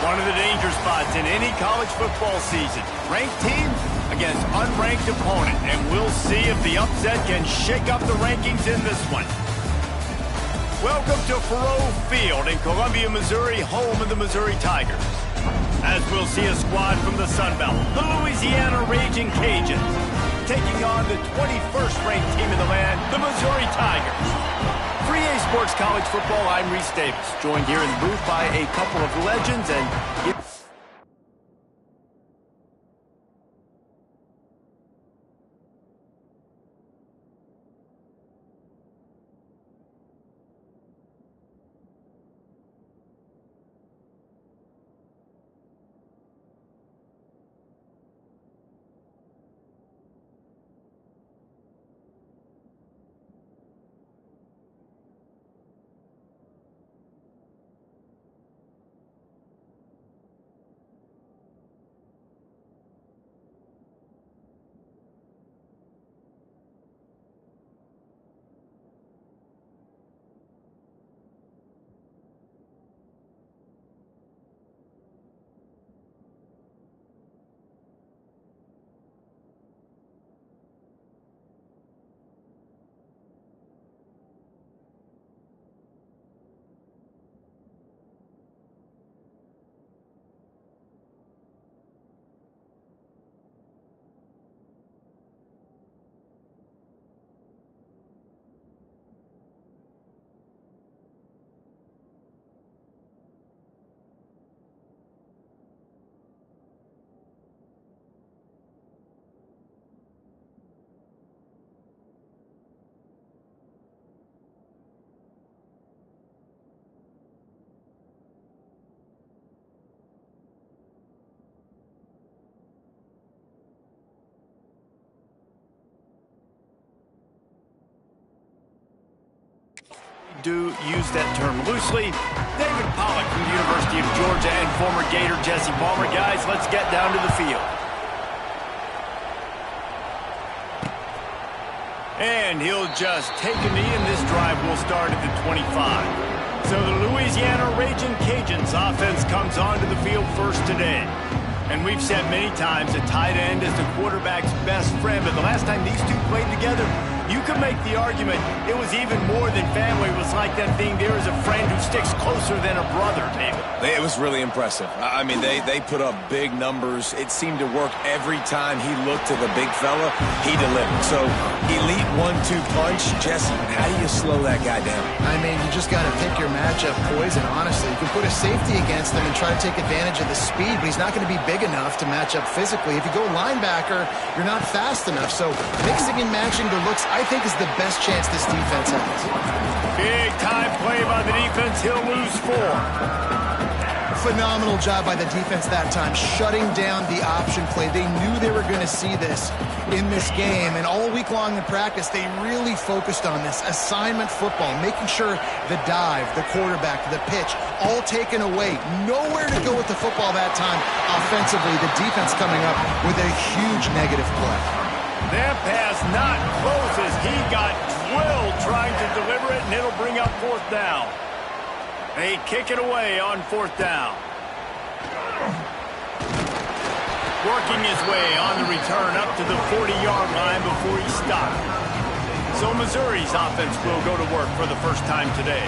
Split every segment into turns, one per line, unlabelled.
One of the danger spots in any college football season. Ranked team against unranked opponent. And we'll see if the upset can shake up the rankings in this one. Welcome to Faurot Field in Columbia, Missouri, home of the Missouri Tigers. As we'll see a squad from the Sun Belt, the Louisiana Raging Cajuns, taking on the 21st ranked team in the land, the Missouri Tigers. For EA Sports College Football, I'm Reese Davis, joined here in the booth by a couple of legends and... do use that term loosely. David Pollack from the University of Georgia and former Gator Jesse Palmer. Guys, let's get down to the field. And he'll just take a knee, and this drive will start at the 25. So the Louisiana Raging Cajuns offense comes onto the field first today. And we've said many times a tight end is the quarterback's best friend, but the last time these two played together, you could make the argument it was even more than family. It was like that thing, there is a friend who sticks closer than a brother, David.
It was really impressive. I mean, they put up big numbers. It seemed to work every time he looked to the big fella, he delivered. So, elite 1-2 punch. Jesse, how do you slow that guy down?
I mean, you just got to pick your matchup poison, honestly. You can put a safety against him and try to take advantage of the speed, but he's not going to be big enough to match up physically. If you go linebacker, you're not fast enough. So, mixing and matching the looks, I think, is the best chance this defense has.
Big time play by the defense. He'll lose 4.
Phenomenal job by the defense that time, shutting down the option play. They knew they were going to see this in this game, and all week long in practice, they really focused on this assignment football, making sure the dive, the quarterback, the pitch, all taken away. Nowhere to go with the football that time offensively. The defense coming up with a huge negative play.
That pass not close as he got drilled trying to deliver it, and it'll bring up 4th down. They kick it away on 4th down. Working his way on the return up to the 40-yard line before he stopped. So Missouri's offense will go to work for the first time today.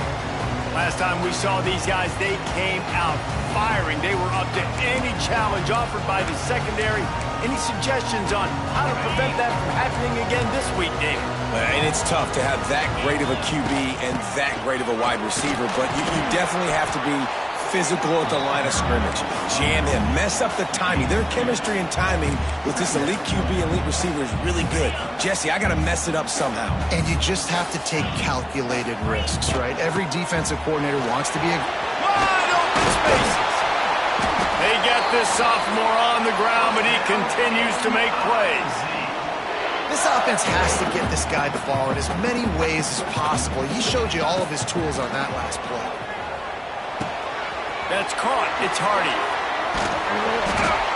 Last time we saw these guys, they came out firing. They were up to any challenge offered by the secondary. Any suggestions on how to prevent that from happening again this week, David?
And it's tough to have that great of a QB and that great of a wide receiver, but you definitely have to be physical at the line of scrimmage. Jam him, mess up the timing. Their chemistry and timing with this elite QB and elite receiver is really good. Jesse, I got to mess it up somehow.
And you just have to take calculated risks, right? Every defensive coordinator wants to be a...
Wide open spaces. They get this sophomore on the ground, but he continues to make plays.
This offense has to get this guy the ball in as many ways as possible. He showed you all of his tools on that last play.
That's caught. It's Hardy.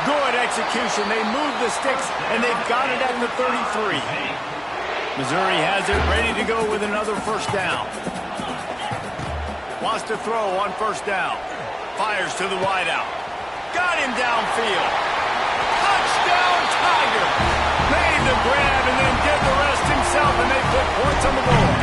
Good execution. They move the sticks, and they've got it at the 33. Missouri has it ready to go with another 1st down. Wants to throw on 1st down. Fires to the wideout. Got him downfield. Touchdown, Tiger. Made the grab and then did the rest himself, and they put points on the board.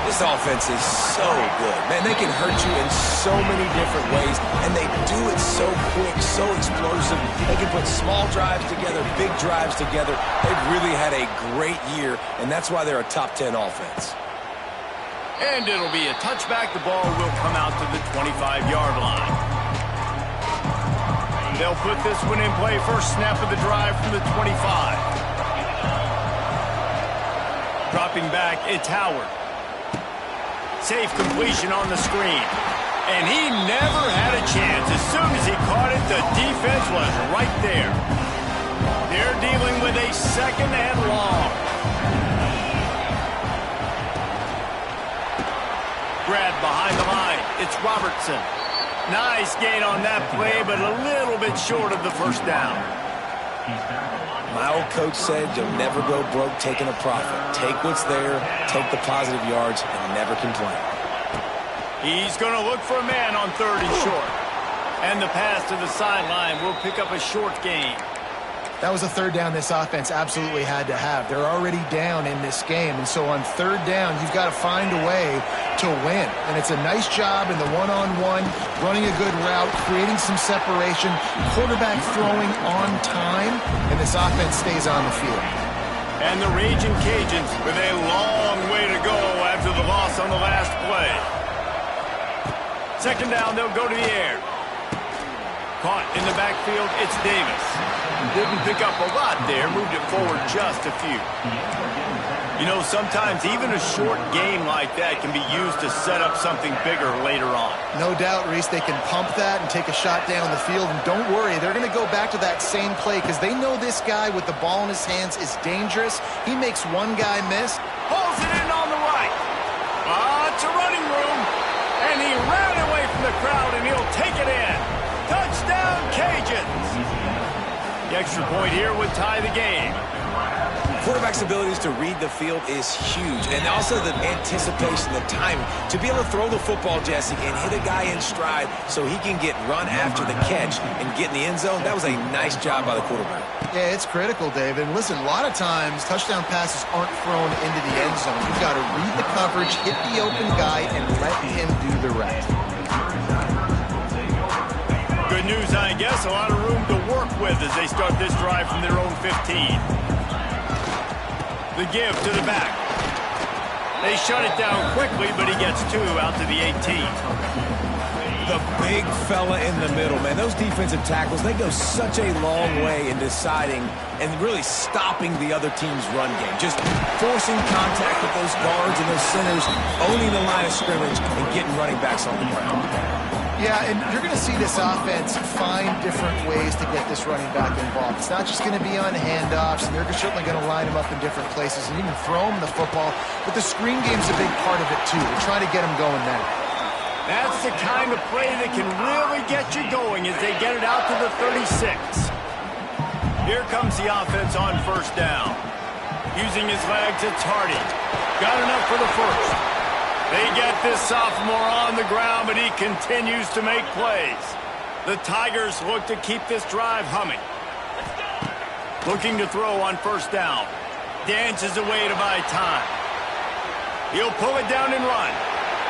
This offense is so good. Man, they can hurt you in so many different ways, and they do it so quick, so explosive. They can put small drives together, big drives together. They've really had a great year, and that's why they're a top 10 offense.
And it'll be a touchback. The ball will come out to the 25-yard line. They'll put this one in play. First snap of the drive from the 25. Dropping back, it's Howard. Safe completion on the screen. And he never had a chance. As soon as he caught it, the defense was right there. They're dealing with a second and long. Grab behind the line. It's Robertson. Nice gain on that play, but a little bit short of the first down.
My old coach said you'll never go broke taking a profit. Take what's there, take the positive yards, and never complain.
He's going to look for a man on third and short. And the pass to the sideline will pick up a short gain.
That was a third down this offense absolutely had to have. They're already down in this game, and so on third down, you've got to find a way to win. And it's a nice job in the one-on-one, running a good route, creating some separation, quarterback throwing on time, and this offense stays on the field.
And the Raging Cajuns with a long way to go after the loss on the last play. Second down, they'll go to the air. Caught in the backfield, it's Davis. Didn't pick up a lot there, moved it forward just a few. You know, sometimes even a short game like that can be used to set up something bigger later on.
No doubt, Reese, they can pump that and take a shot down the field. And don't worry, they're going to go back to that same play because they know this guy with the ball in his hands is dangerous. He makes one guy miss.
Pulls it in on the right. It's a running room. And he ran away from the crowd, and he'll take it in. Touchdown, Cajuns. The extra point here would tie the game.
Quarterback's abilities to read the field is huge, and also the anticipation, the timing. To be able to throw the football, Jesse, and hit a guy in stride so he can get run after the catch and get in the end zone, that was a nice job by the quarterback.
Yeah, it's critical, David. And listen, a lot of times touchdown passes aren't thrown into the end zone. You've got to read the coverage, hit the open guy, and let him do the rest.
Good news, I guess. A lot of room to work with as they start this drive from their own 15. The give to the back. They shut it down quickly, but he gets two out to the 18.
The big fella in the middle, man. Those defensive tackles, they go such a long way in deciding and really stopping the other team's run game. Just forcing contact with those guards and those centers, owning the line of scrimmage, and getting running backs on the ground.
Yeah, and you're going to see this offense find different ways to get this running back involved. It's not just going to be on handoffs, and they're certainly going to line him up in different places and even throw him the football. But the screen game's a big part of it, too. They're trying to get him going now.
That's the kind of play that can really get you going as they get it out to the 36. Here comes the offense on first down. Using his legs, it's Hardy. Got enough for the first. They get this sophomore on the ground, but he continues to make plays. The Tigers look to keep this drive humming. Looking to throw on first down. Dances away to buy time. He'll pull it down and run.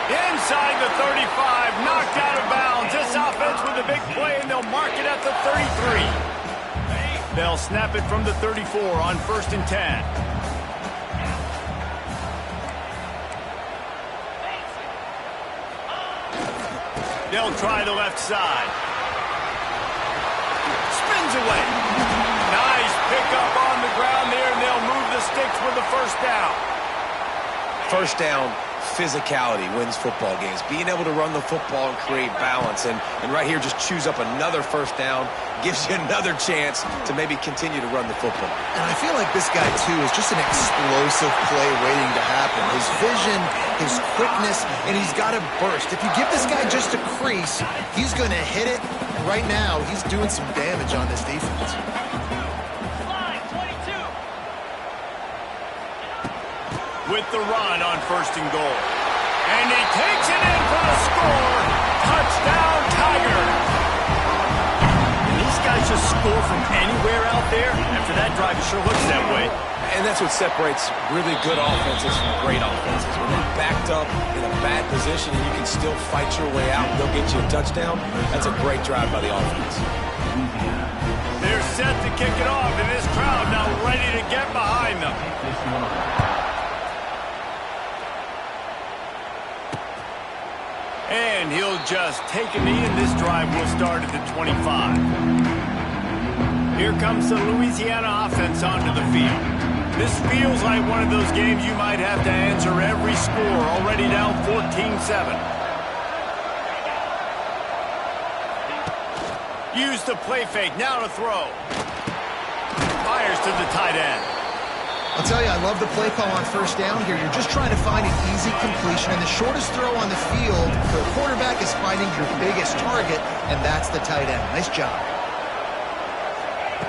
Inside the 35, knocked out of bounds. This offense with a big play, and they'll mark it at the 33. They'll snap it from the 34 on first and 10. They'll try the left side. Spins away. Nice pickup on the ground there, and they'll move the sticks with the first down.
First down, physicality wins football games. Being able to run the football and create balance. And right here, just choose up another first down, gives you another chance to maybe continue to run the football.
And I feel like this guy, too, is just an explosive play waiting to happen. His vision, his quickness, and he's got to burst. If you give this guy just a crease, he's going to hit it. And right now, he's doing some damage on this defense.
With the run on first and goal. And he takes it in for the score. Touchdown, Tigers. just score from anywhere out there? After that drive, it sure looks that way.
And that's what separates really good offenses from great offenses. When they're backed up in a bad position and you can still fight your way out and they'll get you a touchdown, that's a great drive by the offense.
They're set to kick it off, and this crowd now ready to get behind them. And he'll just take a knee, and this drive will start at the 25. Here comes the Louisiana offense onto the field. This feels like one of those games you might have to answer every score, already down 14-7. Use the play fake, now to throw. Fires to the tight end.
I'll tell you, I love the play call on first down here. You're just trying to find an easy completion, and the shortest throw on the field, the quarterback is finding your biggest target, and that's the tight end. Nice job.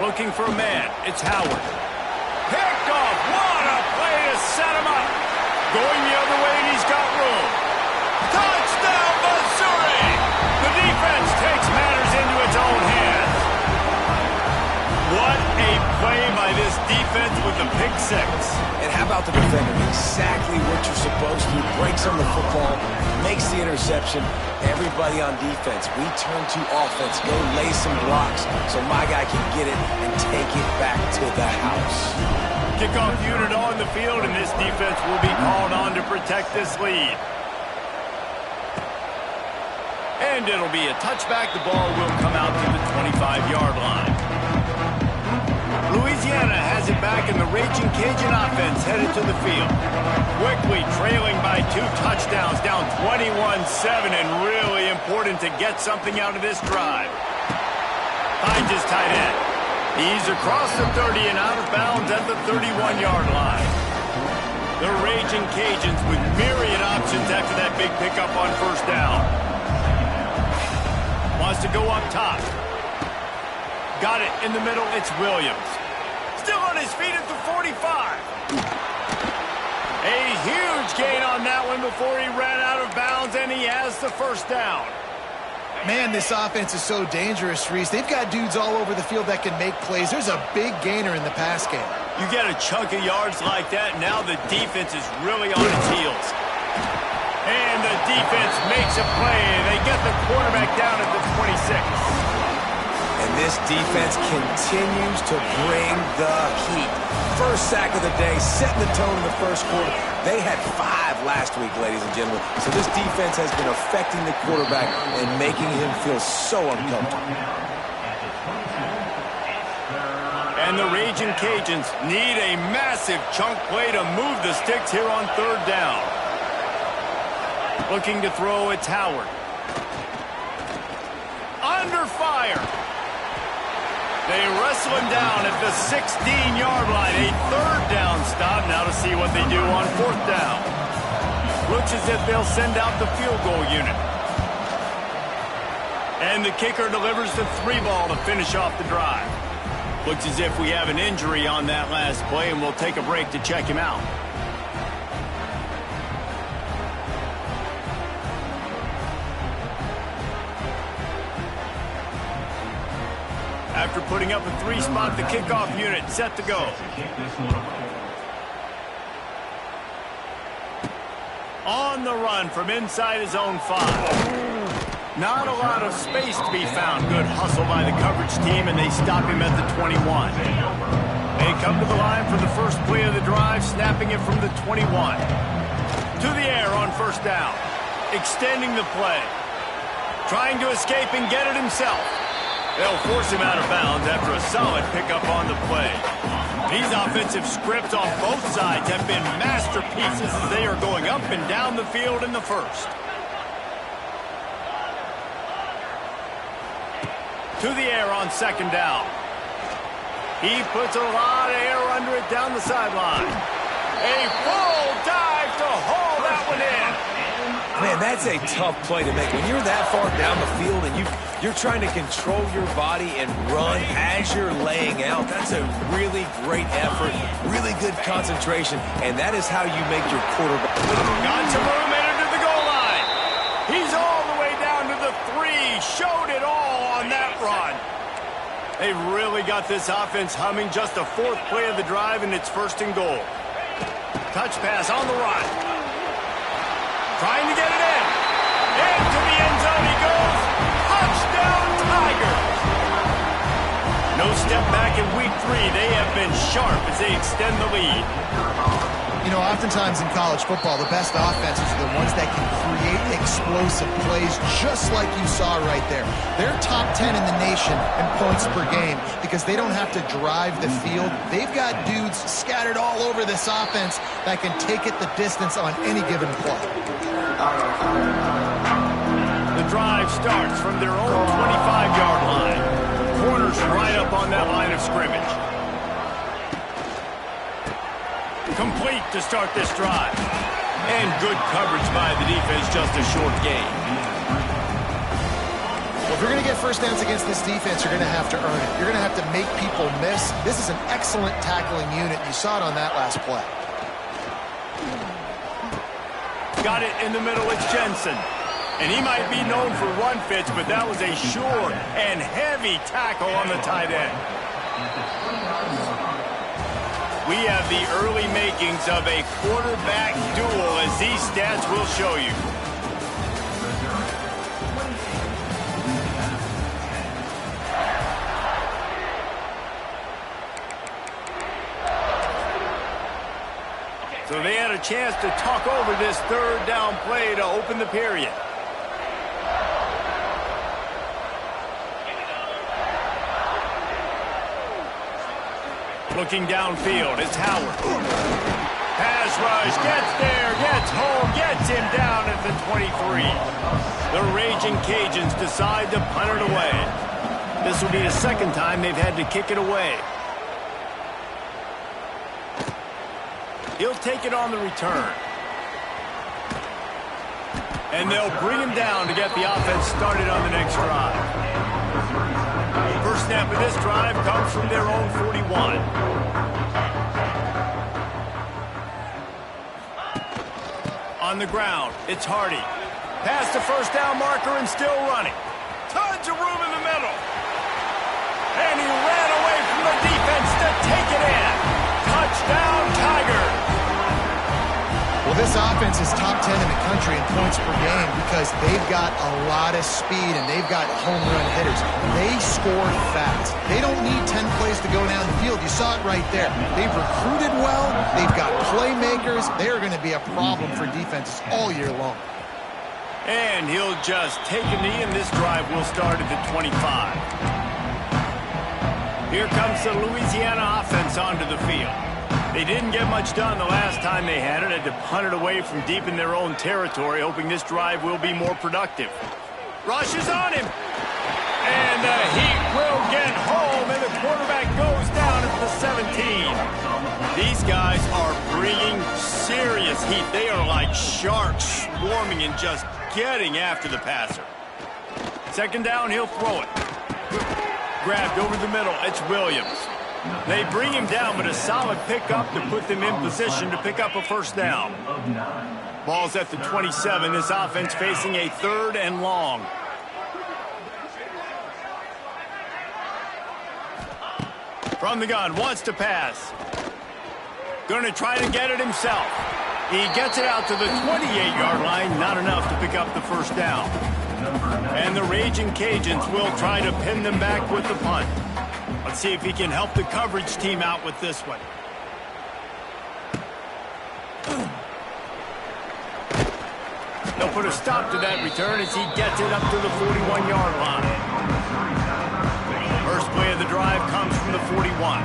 Looking for a man, it's Howard. Picked off, what a play to set him up. Going the other way, and he's got room. Touchdown, Missouri! The defense takes matters into its own hands. What a play by this defense with the pick six.
And how about the defender? Exactly what you're supposed to. Breaks on the football, makes the interception. Everybody on defense, we turn to offense. Go lay some blocks so my guy can get it and take it back to the house.
Kickoff unit on the field, and this defense will be called on to protect this lead. And it'll be a touchback. The ball will come out to the 25-yard line. Louisiana has it back, and the Raging Cajun offense headed to the field. Quickly trailing by 2 touchdowns, down 21-7, and really important to get something out of this drive. Finds his tight end. He's across the 30 and out of bounds at the 31-yard line. The Raging Cajuns with myriad options after that big pickup on first down. Wants to go up top. Got it in the middle, it's Williams. Still on his feet at the 45. A huge gain on that one before he ran out of bounds, and he has the first down.
Man, this offense is so dangerous, Reese. They've got dudes all over the field that can make plays. There's a big gainer in the pass game.
You get a chunk of yards like that, now the defense is really on its heels. And the defense makes a play. They get the quarterback down at the 26.
And this defense continues to bring the heat. First sack of the day, setting the tone in the first quarter. They had 5 last week, ladies and gentlemen. So this defense has been affecting the quarterback and making him feel so uncomfortable.
And the Raging Cajuns need a massive chunk play to move the sticks here on third down. Looking to throw, it's Howard. Under fire. They wrestle him down at the 16-yard line. A third down stop now to see what they do on fourth down. Looks as if they'll send out the field goal unit. And the kicker delivers the 3-ball to finish off the drive. Looks as if we have an injury on that last play, and we'll take a break to check him out. After putting up a 3-spot, the kickoff unit set to go. On the run from inside his own 5. Not a lot of space to be found. Good hustle by the coverage team, and they stop him at the 21. They come to the line for the first play of the drive, snapping it from the 21. To the air on first down. Extending the play. Trying to escape and get it himself. They'll force him out of bounds after a solid pickup on the play. These offensive scripts on both sides have been masterpieces as they are going up and down the field in the first. To the air on second down. He puts a lot of air under it down the sideline. A full dive to haul that one in.
Man, that's a tough play to make. When you're that far down the field and you're trying to control your body and run as you're laying out, that's a really great effort, really good concentration, and that is how you make your quarterback.
Got some room, headed to the goal line. He's all the way down to the 3, showed it all on that run. They really got this offense humming. Just the fourth play of the drive, and it's first and goal. Touch pass on the run. Trying to get it in. Into the end zone he goes. Touchdown, Tigers. No step back in week 3. They have been sharp as they extend the lead.
You know, oftentimes in college football, the best offenses are the ones that can create explosive plays, just like you saw right there. They're top 10 in the nation in points per game because they don't have to drive the field. They've got dudes scattered all over this offense that can take it the distance on any given play.
The drive starts from their own 25-yard line. Corners right up on that line of scrimmage. Complete to start this drive. And good coverage by the defense, just a short gain.
Well, if you're going to get first downs against this defense, you're going to have to earn it. You're going to have to make people miss. This is an excellent tackling unit. You saw it on that last play.
Got it in the middle. It's Jensen. And he might be known for run fits, but that was a sure and heavy tackle on the tight end. We have the early makings of a quarterback duel, as these stats will show you. So they had a chance to talk over this third down play to open the period. Looking downfield, it's Howard. Pass rush, gets there, gets home, gets him down at the 23. The Raging Cajuns decide to punt it away. This will be the second time they've had to kick it away. He'll take it on the return. And they'll bring him down to get the offense started on the next drive. First snap of this drive comes from their own 41. On the ground, it's Hardy. Past the first down marker and still running. Tons of room in the middle. And he ran away from the defense to take it in. Touchdown, Tigers.
Well, this offense is top 10 in the country in points per game because they've got a lot of speed and they've got home run hitters. They score fast. They don't need 10 plays to go down the field. You saw it right there. They've recruited well. They've got playmakers. They're going to be a problem for defenses all year long.
And he'll just take a knee, and this drive will start at the 25. Here comes the Louisiana offense onto the field. They didn't get much done the last time they had it. Had to punt it away from deep in their own territory, hoping this drive will be more productive. Rush is on him. And the Heat will get home, and the quarterback goes down at the 17. These guys are bringing serious heat. They are like sharks swarming and just getting after the passer. Second down, he'll throw it. Grabbed over the middle. It's Williams. They bring him down, but a solid pickup to put them in position to pick up a first down. Ball's at the 27. This offense facing a third and long. From the gun, wants to pass. Going to try to get it himself. He gets it out to the 28-yard line. Not enough to pick up the first down. And the Raging Cajuns will try to pin them back with the punt. Let's see if he can help the coverage team out with this one. They'll put a stop to that return as he gets it up to the 41-yard line. First play of the drive comes from the 41.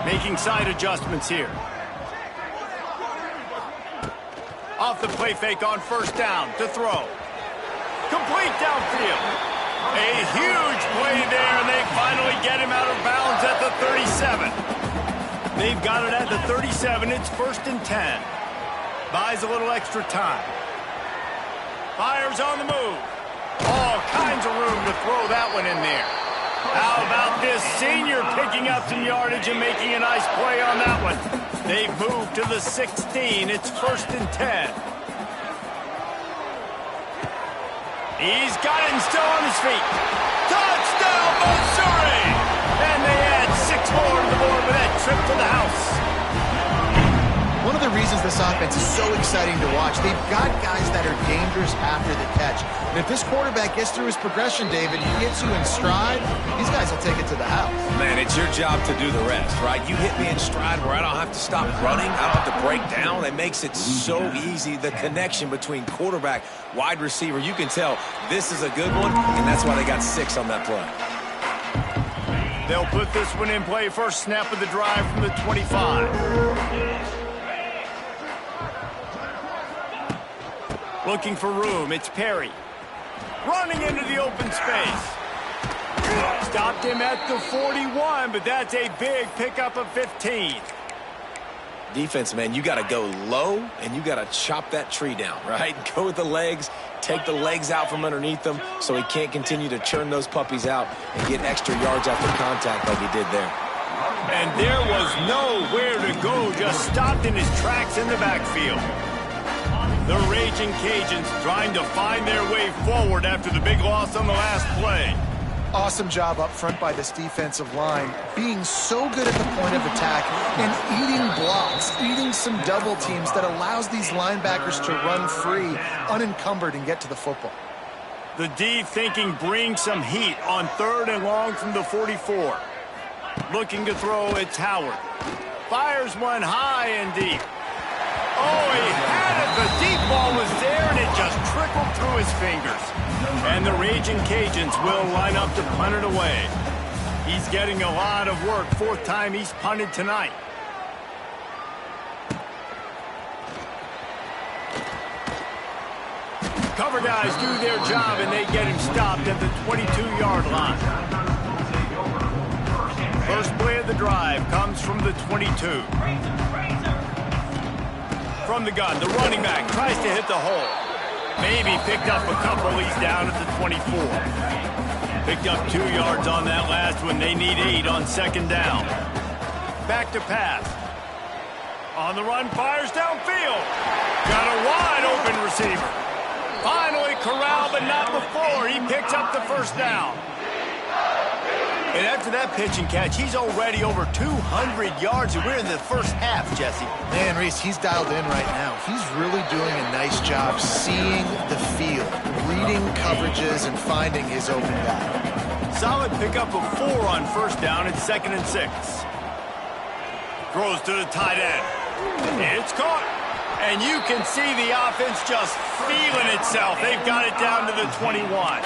Making side adjustments here. Off the play fake on first down to throw. Complete downfield. A huge play there, and they finally get him out of bounds at the 37. They've got it at the 37. It's first and 10. Buys a little extra time. Fires on the move. All kinds of room to throw that one in there. How about this senior picking up some yardage and making a nice play on that one? They've moved to the 16. It's first and 10. He's got it and still on his feet. Touchdown, Missouri! And they add 6 more to the board with that trip to the house.
One of the reasons this offense is so exciting to watch, they've got guys that are dangerous after the catch. And if this quarterback gets through his progression, David, he gets you in stride, these guys will take it to the house.
Man, it's your job to do the rest, right? You hit me in stride where I don't have to stop running. I don't have to break down. It makes it so easy. The connection between quarterback, wide receiver, you can tell this is a good one, and that's why they got 6 on that play.
They'll put this one in play. First snap of the drive from the 25. Looking for room, it's Perry. Running into the open space. Stopped him at the 41, but that's a big pickup of 15.
Defense, man, you got to go low, and you got to chop that tree down, right? Go with the legs, take the legs out from underneath them so he can't continue to churn those puppies out and get extra yards after contact like he did there.
And there was nowhere to go, just stopped in his tracks in the backfield. The Raging Cajuns trying to find their way forward after the big loss on the last play.
Awesome job up front by this defensive line, being so good at the point of attack and eating blocks, eating some double teams that allows these linebackers to run free, unencumbered, and get to the football.
The D thinking bring some heat on 3rd and long from the 44. Looking to throw, it's Howard. Fires one high and deep. Oh, he had it. The deep ball was there, and it just trickled through his fingers. And the Raging Cajuns will line up to punt it away. He's getting a lot of work. 4th time he's punted tonight. Cover guys do their job, and they get him stopped at the 22-yard line. First play of the drive comes from the 22. From the gun, the running back tries to hit the hole. Maybe picked up a couple. He's down at the 24. Picked up 2 yards on that last one. They need 8 on 2nd down. Back to pass. On the run, fires downfield. Got a wide open receiver. Finally corralled, but not before. He picks up the 1st down. And after that pitch and catch, he's already over 200 yards, and we're in the first half, Jesse.
Man, Reese, he's dialed in right now. He's really doing a nice job seeing the field, reading coverages, and finding his open guy.
Solid pickup of 4 on 1st down. It's 2nd and 6. Throws to the tight end. It's caught. And you can see the offense just feeling itself. They've got it down to the 21.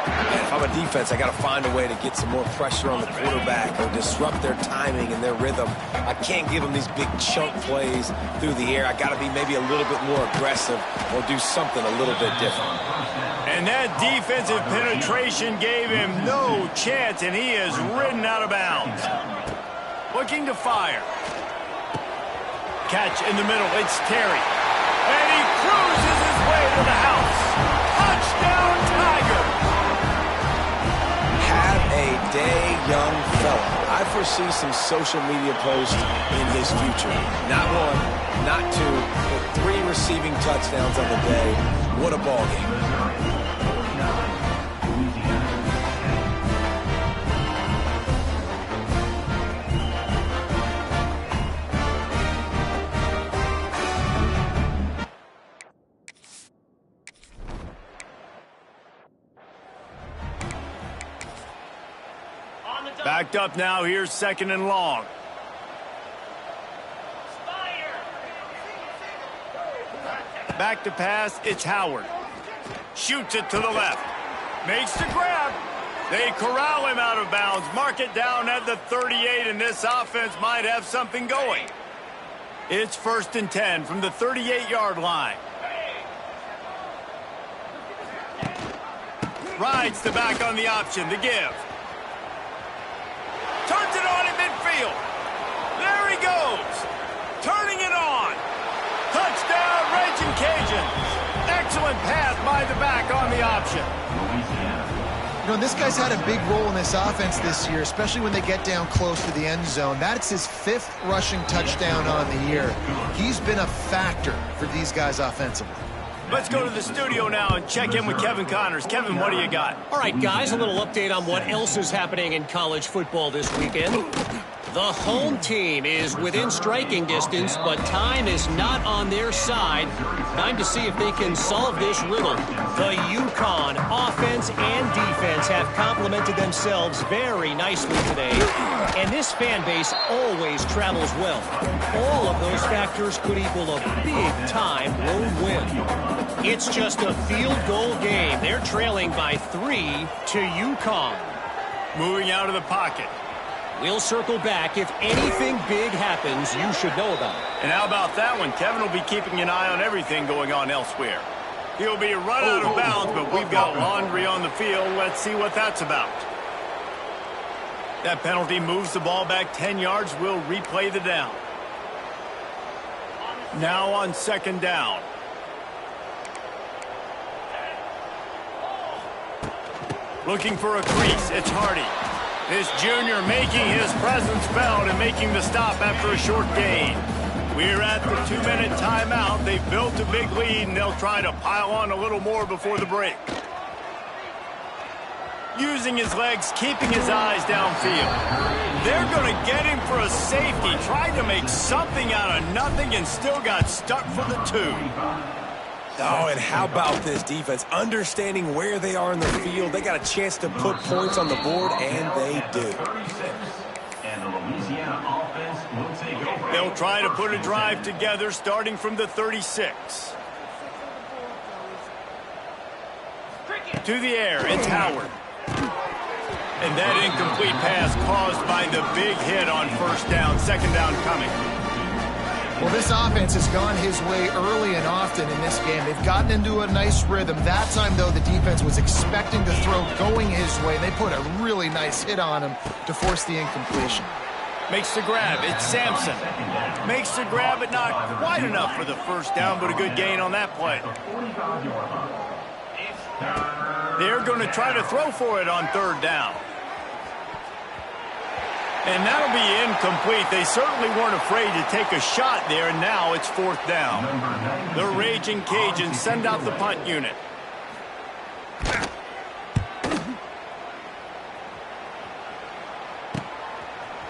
If I'm a defense, I got to find a way to get some more pressure on the quarterback or disrupt their timing and their rhythm. I can't give them these big chunk plays through the air. I got to be maybe a little bit more aggressive or do something a little bit different.
And that defensive penetration gave him no chance, and he is ridden out of bounds. Looking to fire. Catch in the middle. It's Terry. And he cruises his way to the house. Touchdown, Tigers!
Have a day, young fella. I foresee some social media posts in his future. Not 1, not 2, but 3 receiving touchdowns on the day. What a ball game.
Backed up now. Here's 2nd and long. Back to pass. It's Howard. Shoots it to the left. Makes the grab. They corral him out of bounds. Mark it down at the 38, and this offense might have something going. It's 1st and 10 from the 38-yard line. Rides the back on the option. The give. Turns it on in midfield. There he goes. Turning it on. Touchdown, Raging Cajuns. Excellent pass by the back on the option.
You know, this guy's had a big role in this offense this year, especially when they get down close to the end zone. That's his 5th rushing touchdown on the year. He's been a factor for these guys offensively.
Let's go to the studio now and check in with Kevin Connors. Kevin, what do you got?
All right, guys, a little update on what else is happening in college football this weekend. The home team is within striking distance, but time is not on their side. Time to see if they can solve this riddle. The UConn offense and defense have complemented themselves very nicely today, and this fan base always travels well. All of those factors could equal a big-time road win. It's just a field goal game. They're trailing by 3 to UConn.
Moving out of the pocket.
We'll circle back. If anything big happens, you should know about it.
And how about that one? Kevin will be keeping an eye on everything going on elsewhere. He'll be run out of bounds, but we've got laundry on the field. Let's see what that's about. That penalty moves the ball back 10 yards. We'll replay the down. Now on second down. Looking for a crease. It's Hardy. This junior making his presence felt and making the stop after a short gain. We're at the 2-minute timeout. They've built a big lead, and they'll try to pile on a little more before the break. Using his legs, keeping his eyes downfield. They're going to get him for a safety. Tried to make something out of nothing and still got stuck for the 2.
Oh, and how about this defense? Understanding where they are in the field. They got a chance to put points on the board, and they do.
They'll try to put a drive together starting from the 36. To the air, it's Howard. And that incomplete pass caused by the big hit on first down. Second down coming.
Well, this offense has gone his way early and often in this game. They've gotten into a nice rhythm. That time, though, the defense was expecting the throw going his way. They put a really nice hit on him to force the incompletion.
Makes the grab. It's Sampson. Makes the grab, but not quite enough for the first down, but a good gain on that play. They're going to try to throw for it on third down. And that'll be incomplete. They certainly weren't afraid to take a shot there, and now it's fourth down. The Raging Cajuns send out the punt unit.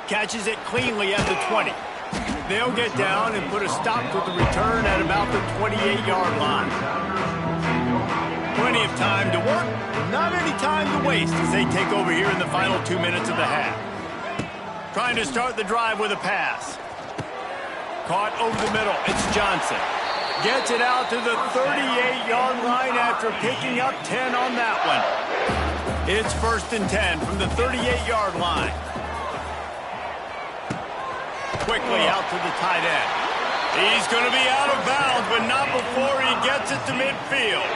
Catches it cleanly at the 20. They'll get down and put a stop to the return at about the 28-yard line. Plenty of time to work, not any time to waste as they take over here in the final 2 minutes of the half. Trying to start the drive with a pass. Caught over the middle. It's Johnson. Gets it out to the 38-yard line after picking up 10 on that one. It's first and 10 from the 38-yard line. Quickly out to the tight end. He's going to be out of bounds, but not before he gets it to midfield.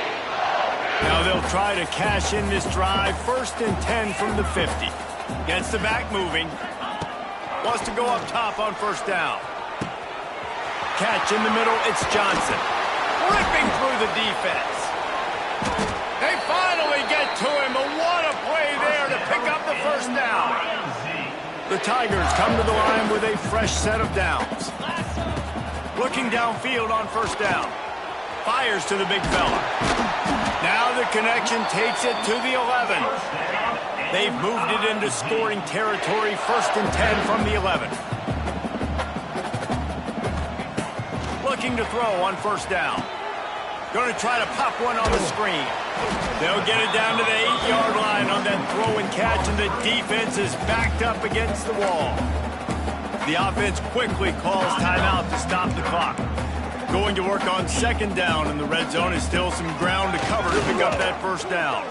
Now they'll try to cash in this drive. First and 10 from the 50. Gets the back moving. Wants to go up top on first down. Catch in the middle, it's Johnson. Ripping through the defense. They finally get to him, but what a play there to pick up the first down. The Tigers come to the line with a fresh set of downs. Looking downfield on first down. Fires to the big fella. Now the connection takes it to the 11. They've moved it into scoring territory, first and 10 from the 11. Looking to throw on first down. Going to try to pop one on the screen. They'll get it down to the 8-yard line on that throw and catch, and the defense is backed up against the wall. The offense quickly calls timeout to stop the clock. Going to work on second down, and the red zone is still some ground to cover to pick up that first down.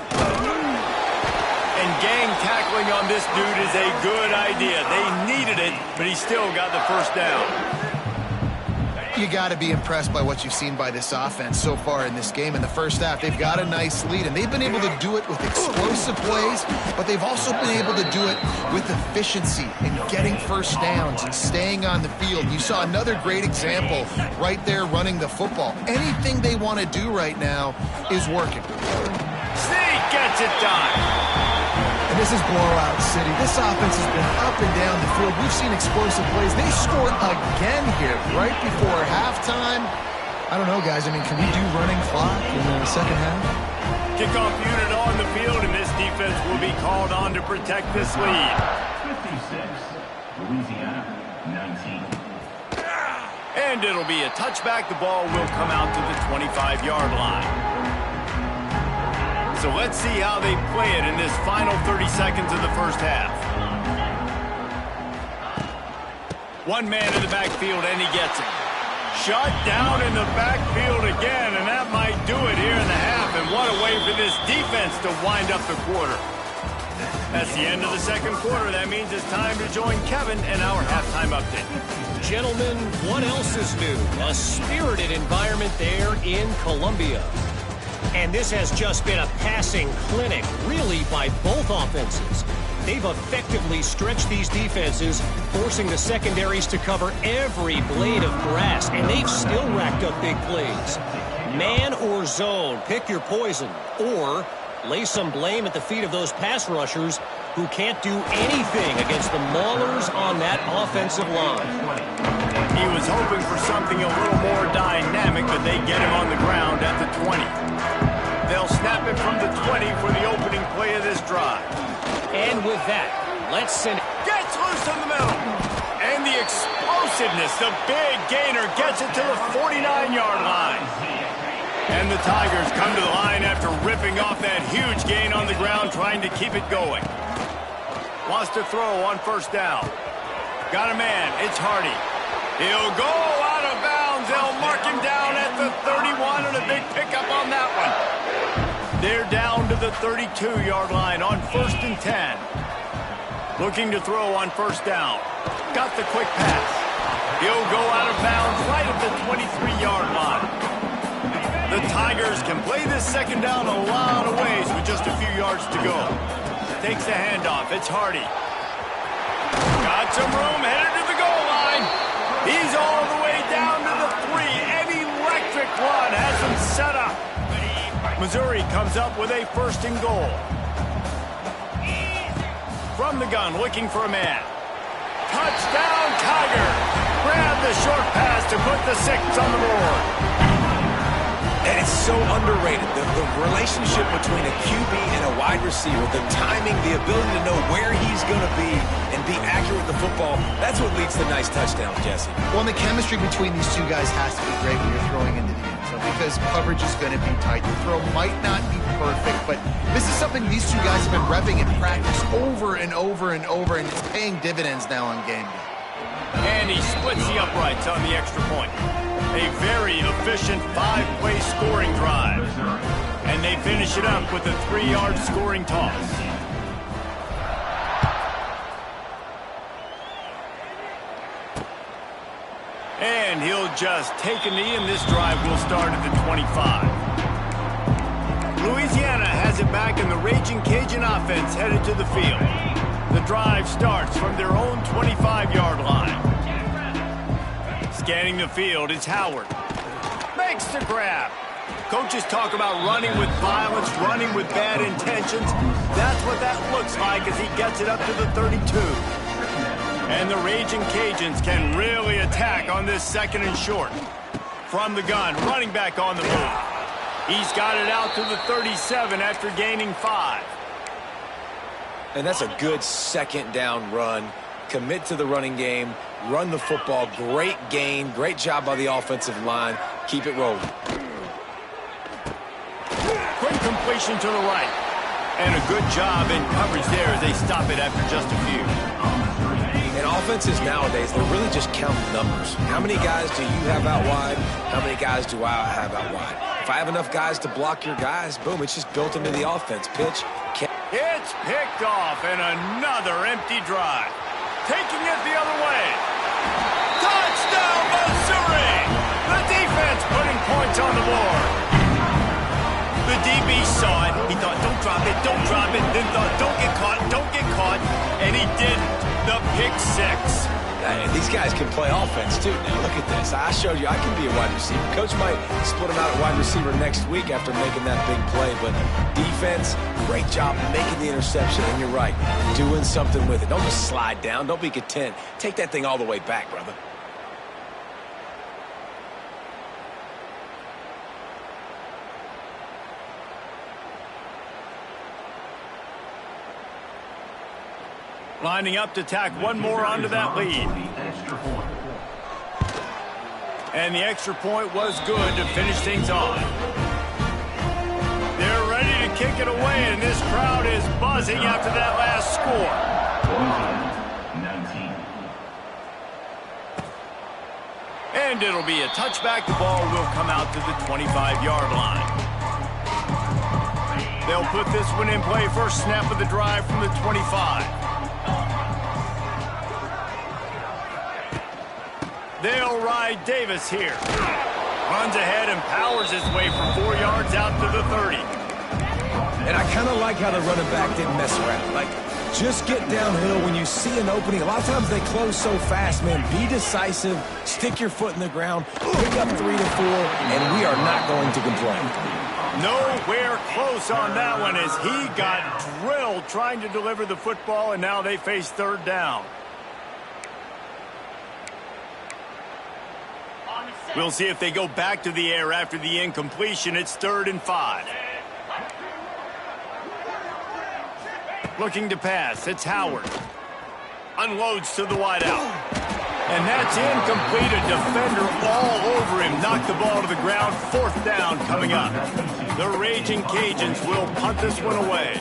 And gang tackling on this dude is a good idea. They needed it, but he still got the first down.
You got to be impressed by what you've seen by this offense so far in this game. In the first half, they've got a nice lead, and they've been able to do it with explosive plays, but they've also been able to do it with efficiency and getting first downs and staying on the field. You saw another great example right there running the football. Anything they want to do right now is working.
Sneak gets it done.
And this is blowout city. This offense has been up and down the field. We've seen explosive plays. They scored again here right before halftime. I don't know, guys. I mean, can we do running clock in the second half?
Kickoff unit on the field, and this defense will be called on to protect this lead.
56, Louisiana, 19.
And it'll be a touchback. The ball will come out to the 25-yard line. So let's see how they play it in this final 30 seconds of the first half. One man in the backfield, and he gets it. Shut down in the backfield again, and that might do it here in the half. And what a way for this defense to wind up the quarter. That's the end of the second quarter. That means it's time to join Kevin in our halftime update.
Gentlemen, what else is new? A spirited environment there in Columbia. And this has just been a passing clinic, really, by both offenses. They've effectively stretched these defenses, forcing the secondaries to cover every blade of grass, and they've still racked up big plays. Man or zone, pick your poison, or lay some blame at the feet of those pass rushers who can't do anything against the maulers on that offensive line.
He was hoping for something a little more dynamic, but they get him on the ground at the 20. They'll snap it from the 20 for the opening play of this drive.
And with that, let's send it.
Gets loose in the middle. And the explosiveness, the big gainer gets it to the 49-yard line. And the Tigers come to the line after ripping off that huge gain on the ground, trying to keep it going. Wants to throw on first down. Got a man. It's Hardy. He'll go out of bounds. They'll mark him down at the 31, and a big pickup on that one. They're down to the 32-yard line on 1st and 10. Looking to throw on first down. Got the quick pass. He'll go out of bounds right at the 23-yard line. The Tigers can play this second down a lot of ways with just a few yards to go. Takes the handoff. It's Hardy. Got some room, headed to the goal line. He's all the way down to the 3. An electric run has him set up. Missouri comes up with a 1st and goal. From the gun, looking for a man. Touchdown, Tiger. Grab the short pass to put the 6 on the board.
And it's so underrated, the relationship between a QB and a wide receiver, the timing, the ability to know where he's going to be and be accurate with the football, that's what leads to nice touchdowns, Jesse.
Well, and the chemistry between these two guys has to be great when you're throwing into the end zone because coverage is going to be tight. The throw might not be perfect, but this is something these two guys have been repping in practice over and over and over, and it's paying dividends now on game day.
And he splits the uprights on the extra point. A very efficient 5-play scoring drive. And they finish it up with a 3-yard scoring toss. And he'll just take a knee, and this drive will start at the 25. Louisiana has it back, and the Raging Cajun offense headed to the field. The drive starts from their own 25-yard line. Scanning the field, it's Howard. Makes the grab. Coaches talk about running with violence, running with bad intentions. That's what that looks like as he gets it up to the 32. And the Raging Cajuns can really attack on this 2nd and short. From the gun, running back on the move. He's got it out to the 37 after gaining 5.
And that's a good 2nd down run. Commit to the running game, run the football. Great gain, great job by the offensive line. Keep it rolling.
Quick completion to the right. And a good job in coverage there as they stop it after just a few.
In offenses nowadays, they're really just counting numbers. How many guys do you have out wide? How many guys do I have out wide? If I have enough guys to block your guys, boom, it's just built into the offense. Pitch.
It's picked off, and another empty drive. Taking it the other way. Touchdown, Missouri! The defense putting points on the board. The DB saw it. He thought, don't drop it, don't drop it. Then thought, don't get caught, don't get caught. And he didn't. The pick 6.
These guys can play offense, too. Now, look at this. I showed you I can be a wide receiver. Coach might split him out at wide receiver next week after making that big play. But defense, great job making the interception. And you're right, doing something with it. Don't just slide down. Don't be content. Take that thing all the way back, brother.
Lining up to tack one more onto that lead. And the extra point was good to finish things off. They're ready to kick it away, and this crowd is buzzing after that last score.
19.
And it'll be a touchback. The ball will come out to the 25-yard line. They'll put this one in play. First snap of the drive from the 25. They'll ride Davis here. Runs ahead and powers his way for 4 yards out to the 30.
And I kind of like how the running back didn't mess around. Like, just get downhill when you see an opening. A lot of times they close so fast, man. Be decisive. Stick your foot in the ground. Pick up 3 to 4, and we are not going to complain.
Nowhere close on that one as he got drilled trying to deliver the football, and now they face third down. We'll see if they go back to the air after the incompletion. It's 3rd and 5. Looking to pass. It's Howard. Unloads to the wideout. And that's incomplete. A defender all over him. Knocked the ball to the ground. 4th down coming up. The Raging Cajuns will punt this one away.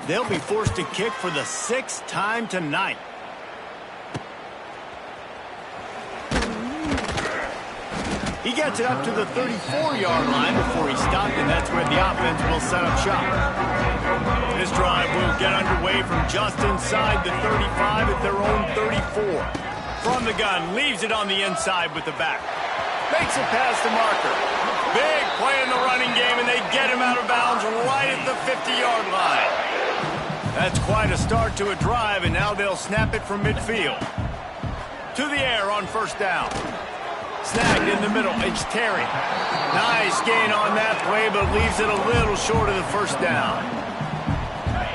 They'll be forced to kick for the 6th time tonight. He gets it up to the 34-yard line before he stopped, and that's where the offense will set up shop. This drive will get underway from just inside the 35 at their own 34. From the gun, leaves it on the inside with the back. Makes it past the marker. Big play in the running game, and they get him out of bounds right at the 50-yard line. That's quite a start to a drive, and now they'll snap it from midfield. To the air on 1st down. Snagged in the middle. It's Terry. Nice gain on that play, but leaves it a little short of the 1st down.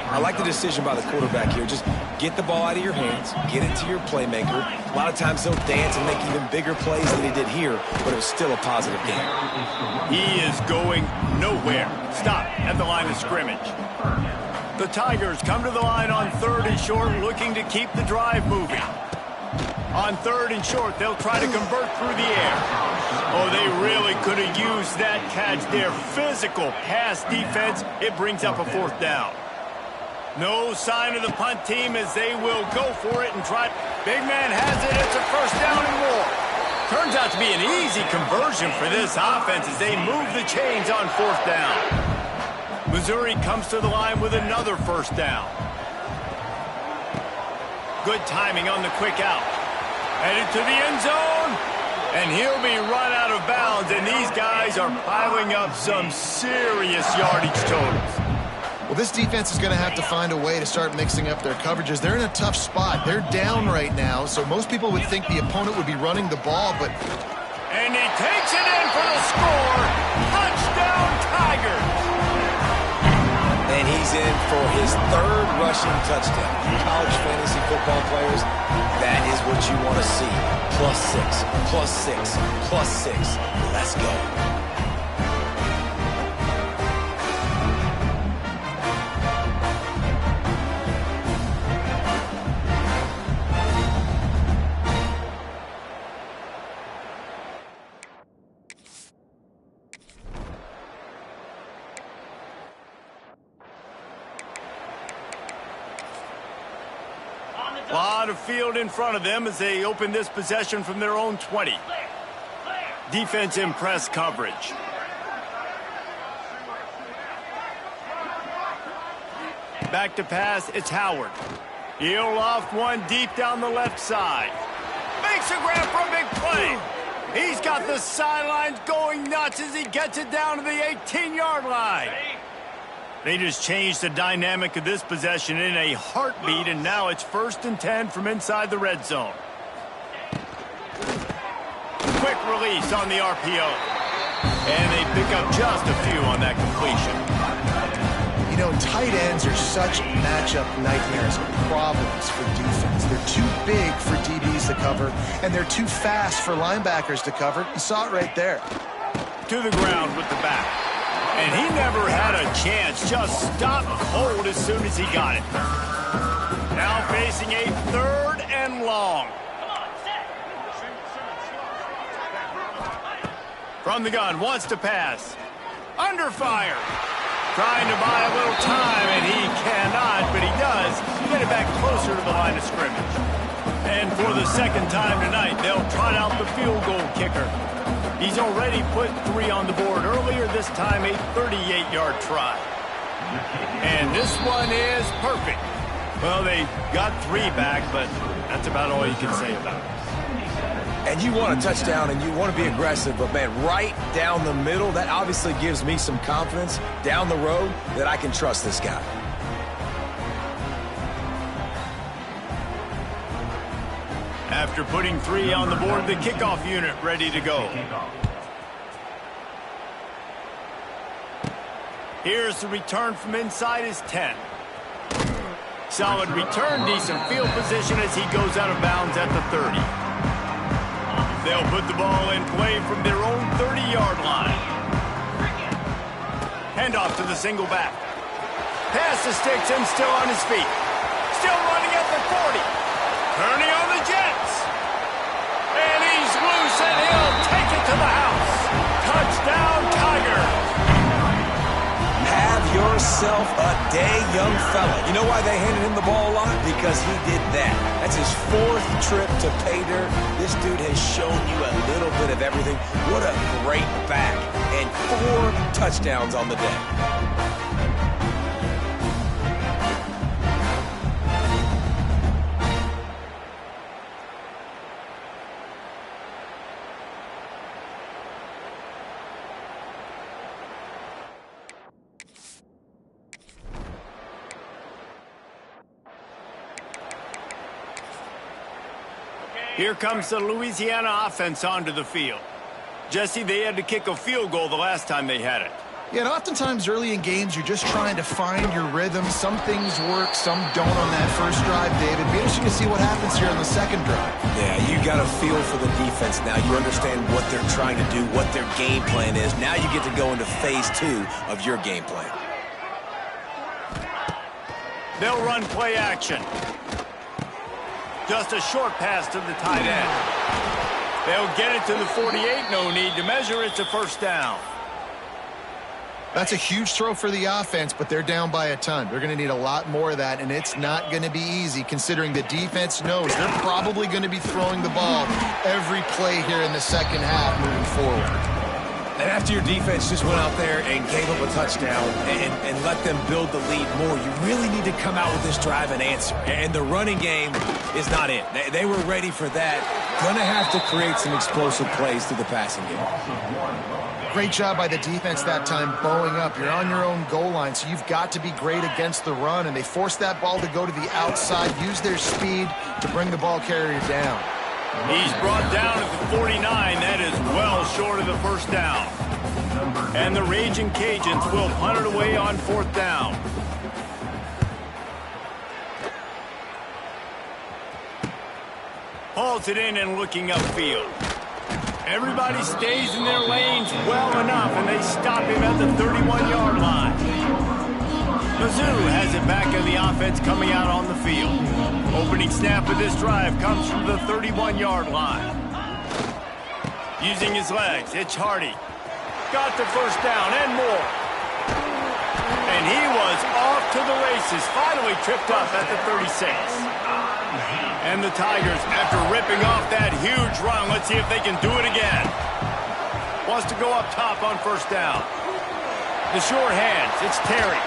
I like the decision by the quarterback here. Just get the ball out of your hands, get it to your playmaker. A lot of times he'll dance and make even bigger plays than he did here, but it was still a positive game.
He is going nowhere. Stop at the line of scrimmage. The Tigers come to the line on 3rd and short, looking to keep the drive moving. On 3rd and short, they'll try to convert through the air. Oh, they really could have used that catch there. Physical pass defense. It brings up a 4th down. No sign of the punt team as they will go for it and try. Big man has it. It's a 1st down and more. Turns out to be an easy conversion for this offense as they move the chains on 4th down. Missouri comes to the line with another 1st down. Good timing on the quick out. Headed to the end zone, and he'll be run out of bounds, and these guys are piling up some serious yardage totals.
Well, this defense is going to have to find a way to start mixing up their coverages. They're in a tough spot. They're down right now, so most people would think the opponent would be running the ball, but...
And he takes it in for the score. Touchdown, Tigers!
And he's in for his 3rd rushing touchdown. College fantasy football players, that is what you want to see. +6, +6, +6. Let's go.
A lot of field in front of them as they open this possession from their own 20. Defense in press coverage. Back to pass, it's Howard. He'll loft one deep down the left side. Makes a grab for a big play. He's got the sidelines going nuts as he gets it down to the 18-yard line. They just changed the dynamic of this possession in a heartbeat, and now it's 1st and 10 from inside the red zone. Quick release on the RPO. And they pick up just a few on that completion.
You know, tight ends are such matchup nightmares, problems for defense. They're too big for DBs to cover, and they're too fast for linebackers to cover. You saw it right there.
To the ground with the back. And he never had a chance. Just stopped cold as soon as he got it. Now facing a 3rd and long. From the gun, wants to pass. Under fire. Trying to buy a little time, and he cannot, but he does get it back closer to the line of scrimmage. And for the 2nd time tonight, they'll trot out the field goal kicker. He's already put 3 on the board earlier, this time a 38-yard try. And this one is perfect. Well, they got 3 back, but that's about all you can say about it.
And you want a touchdown and you want to be aggressive, but man, right down the middle, that obviously gives me some confidence down the road that I can trust this guy.
After putting 3 on the board, the kickoff unit ready to go. Here's the return from inside his 10. Solid return, decent field position as he goes out of bounds at the 30. They'll put the ball in play from their own 30-yard line. Handoff to the single back. Pass to sticks and still on his feet. Still running at the 40. Turning on the Jets. And he's loose and he'll take it to the house. Touchdown, Tigers.
Have yourself a day, young fella. You know why they handed him the ball a lot? Because he did that. That's his 4th trip to pay dirt. This dude has shown you a little bit of everything. What a great back. And 4 touchdowns on the day.
Here comes the Louisiana offense onto the field. Jesse, they had to kick a field goal the last time they had it.
Yeah, and oftentimes early in games, you're just trying to find your rhythm. Some things work, some don't on that first drive, David. Be interesting to see what happens here on the 2nd drive.
Yeah, you got a feel for the defense now. You understand what they're trying to do, what their game plan is. Now you get to go into phase 2 of your game plan.
They'll run play action. Just a short pass to the tight end. They'll get it to the 48. No need to measure. It's a 1st down.
That's a huge throw for the offense, but they're down by a ton. They're going to need a lot more of that, and it's not going to be easy considering the defense knows they're probably going to be throwing the ball every play here in the 2nd half moving forward.
And after your defense just went out there and gave up a touchdown and let them build the lead more, you really need to come out with this drive and answer. And the running game is not it. They were ready for that. Going to have to create some explosive plays through the passing game.
Great job by the defense that time, bowing up. You're on your own goal line, so you've got to be great against the run. And they forced that ball to go to the outside, use their speed to bring the ball carrier down.
He's brought down at the 49. That is well short of the 1st down. And the Raging Cajuns will punt it away on 4th down. Hauls it in and looking upfield. Everybody stays in their lanes well enough, and they stop him at the 31-yard line. Mizzou has it back in the offense coming out on the field. Opening snap of this drive comes from the 31-yard line. Using his legs, it's Hardy. Got the 1st down and more. And he was off to the races, finally tripped up at the 36. And the Tigers, after ripping off that huge run, let's see if they can do it again. Wants to go up top on 1st down. The short hands, it's Terry.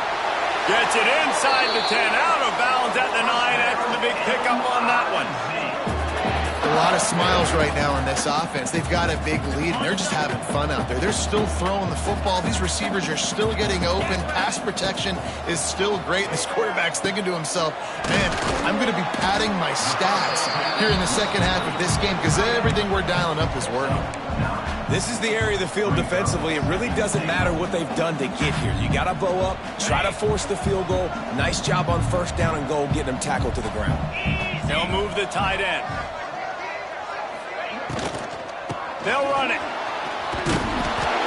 Gets it inside the 10, out of bounds at the 9 after the big pickup on that one.
A lot of smiles right now in this offense. They've got a big lead, and they're just having fun out there. They're still throwing the football. These receivers are still getting open. Pass protection is still great. This quarterback's thinking to himself, man, I'm going to be padding my stats here in the 2nd half of this game because everything we're dialing up is working.
This is the area of the field defensively. It really doesn't matter what they've done to get here. You got to bow up, try to force the field goal. Nice job on 1st down and goal, getting them tackled to the ground.
They'll move the tight end. They'll run it.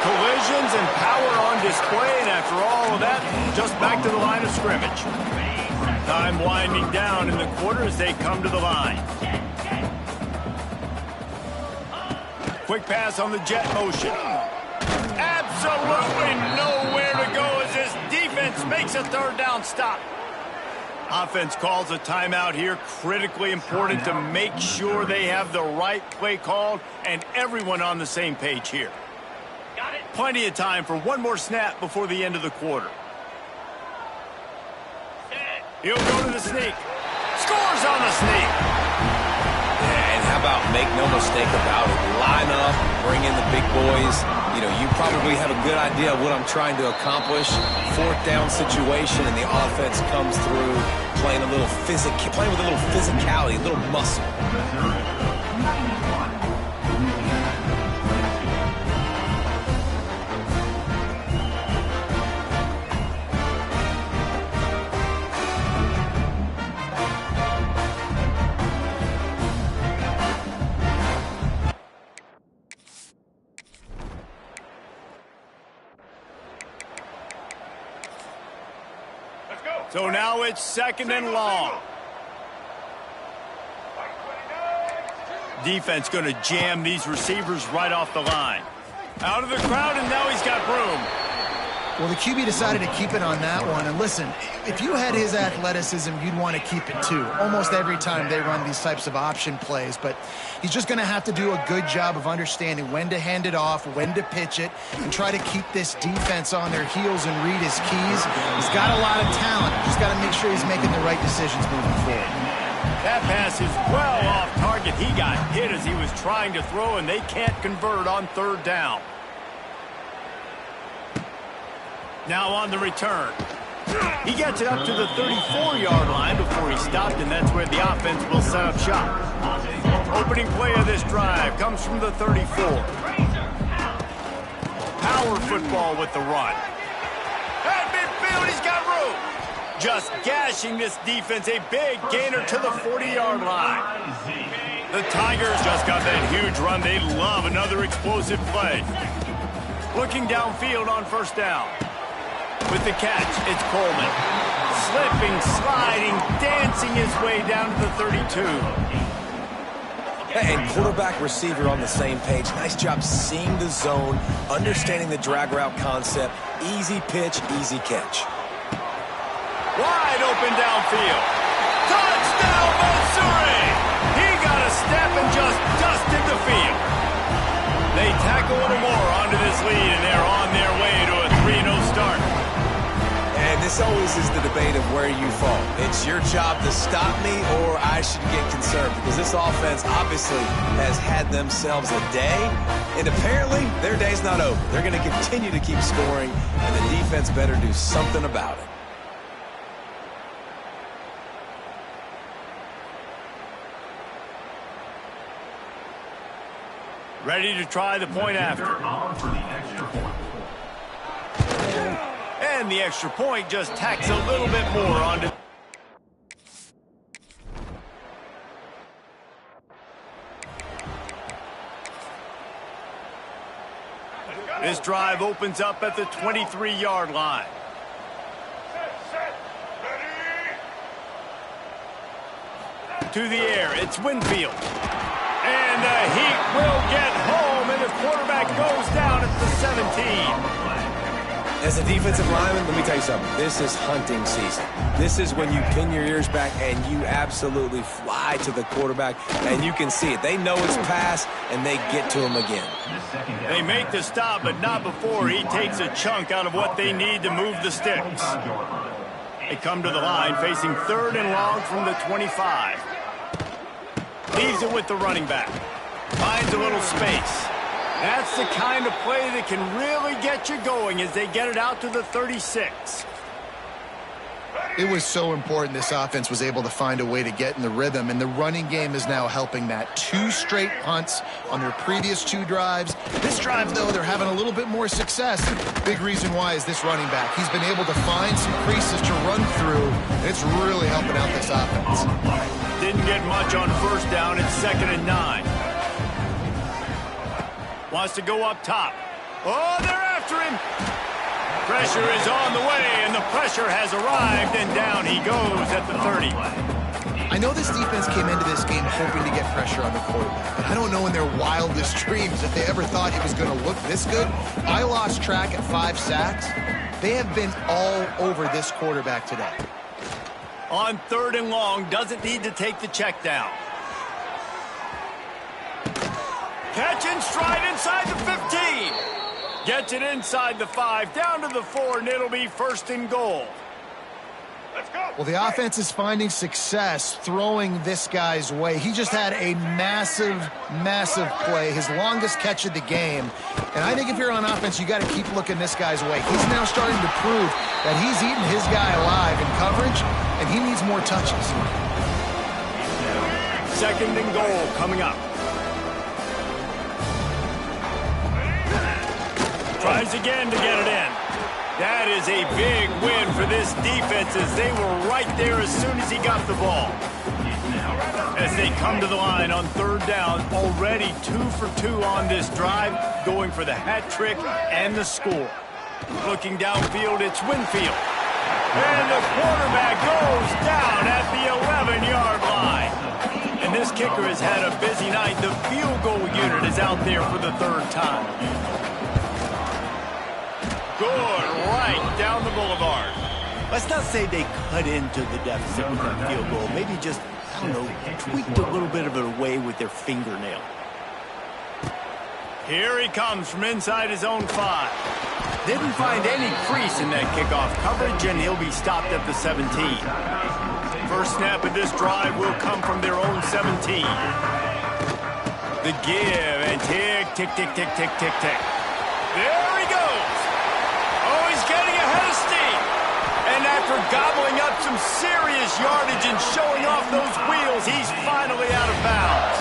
Collisions and power on display, and after all of that, just back to the line of scrimmage. Time winding down in the quarter as they come to the line. Quick pass on the jet motion. Absolutely nowhere to go as this defense makes a third down stop. Offense calls a timeout here. Critically important to make sure they have the right play called and everyone on the same page here. Plenty of time for one more snap before the end of the quarter. He'll go to the sneak. Scores on the sneak.
And how about make no mistake about it? Line up, bring in the big boys. You know, you probably have a good idea of what I'm trying to accomplish. Fourth down situation, and the offense comes through playing with a little physicality, a little muscle.
So now it's second and long. Defense going to jam these receivers right off the line. Out of the crowd, and now he's got room.
Well, the QB decided to keep it on that one. And listen, if you had his athleticism, you'd want to keep it too. Almost every time they run these types of option plays. But he's just going to have to do a good job of understanding when to hand it off, when to pitch it, and try to keep this defense on their heels and read his keys. He's got a lot of talent. Just got to make sure he's making the right decisions moving forward.
That pass is well off target. He got hit as he was trying to throw, and they can't convert on third down. Now on the return. He gets it up to the 34-yard line before he stopped, and that's where the offense will set up shop. Opening play of this drive comes from the 34. Power football with the run. At midfield, he's got room. Just gashing this defense, a big gainer to the 40-yard line. The Tigers just got that huge run. They love another explosive play. Looking downfield on first down. With the catch, it's Coleman. Slipping, sliding, dancing his way down to the 32.
And quarterback receiver on the same page. Nice job seeing the zone, understanding the drag route concept. Easy pitch, easy catch.
Wide open downfield. Touchdown, Missouri! He got a step and just dusted the field. They tack a little more onto this lead, and they're on their way to a 3-0 start.
And this always is the debate of where you fall. It's your job to stop me, or I should get concerned, because this offense obviously has had themselves a day, and apparently their day's not over. They're going to continue to keep scoring, and the defense better do something about it.
Ready to try the point after. And the extra point just tacks a little bit more onto. This drive opens up at the 23-yard line. To the air, it's Winfield. And the Heat will get home, and the quarterback goes down at the 17.
As a defensive lineman, let me tell you something. This is hunting season. This is when you pin your ears back and you absolutely fly to the quarterback, and you can see it. They know it's pass, and they get to him again.
They make the stop, but not before he takes a chunk out of what they need to move the sticks. They come to the line facing third and long from the 25. Leaves it with the running back. Finds a little space. That's the kind of play that can really get you going as they get it out to the 36.
It was so important this offense was able to find a way to get in the rhythm, and the running game is now helping that. 2 straight punts on their previous 2 drives. This drive, though, they're having a little bit more success. Big reason why is this running back. He's been able to find some creases to run through, and it's really helping out this offense.
Didn't get much on first down. It's 2nd and 9. Wants to go up top. Oh, they're after him. Pressure is on the way, and the pressure has arrived, and down he goes at the 30.
I know this defense came into this game hoping to get pressure on the quarterback, but I don't know in their wildest dreams if they ever thought he was going to look this good. I lost track at 5 sacks. They have been all over this quarterback today.
On 3rd and long, doesn't need to take the check down. Catch in stride inside the 15. Gets it inside the 5, down to the 4, and it'll be 1st and goal. Let's go.
Well, the offense is finding success throwing this guy's way. He just had a massive, massive play, his longest catch of the game. And I think if you're on offense, you got to keep looking this guy's way. He's now starting to prove that he's eating his guy alive in coverage, and he needs more touches.
2nd and goal coming up. Tries again to get it in. That is a big win for this defense as they were right there as soon as he got the ball. As they come to the line on 3rd down, already 2 for 2 on this drive, going for the hat trick and the score. Looking downfield, it's Winfield. And the quarterback goes down at the 11-yard line. And this kicker has had a busy night. The field goal unit is out there for the 3rd time. Good, right down the boulevard. Let's not say they cut into the deficit with that field goal. Maybe just, I don't know, tweaked a little bit of it away with their fingernail. Here he comes from inside his own 5. Didn't find any crease in that kickoff coverage, and he'll be stopped at the 17. First snap of this drive will come from their own 17. The give, and tick, tick, tick, tick, tick, tick, tick. There he goes. Oh, he's getting ahead of steam. And after gobbling up some serious yardage and showing off those wheels, he's finally out of bounds.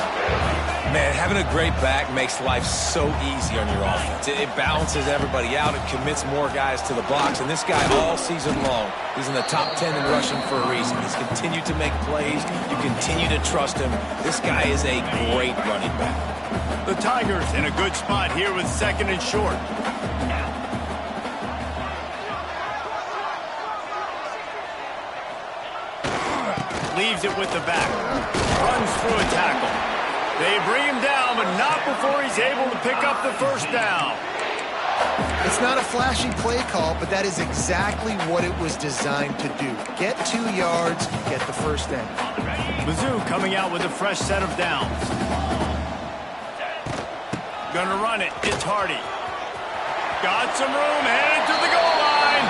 Man, having a great back makes life so easy on your offense. It balances everybody out. It commits more guys to the box. And this guy all season long, he's in the top 10 in rushing for a reason. He's continued to make plays. You continue to trust him. This guy is a great running back.
The Tigers in a good spot here with 2nd and short. Leaves it with the back. Runs through a tackle. They bring him down, but not before he's able to pick up the 1st down.
It's not a flashy play call, but that is exactly what it was designed to do. Get 2 yards, get the 1st down.
Mizzou coming out with a fresh set of downs. Gonna run it. It's Hardy. Got some room, headed to the goal line.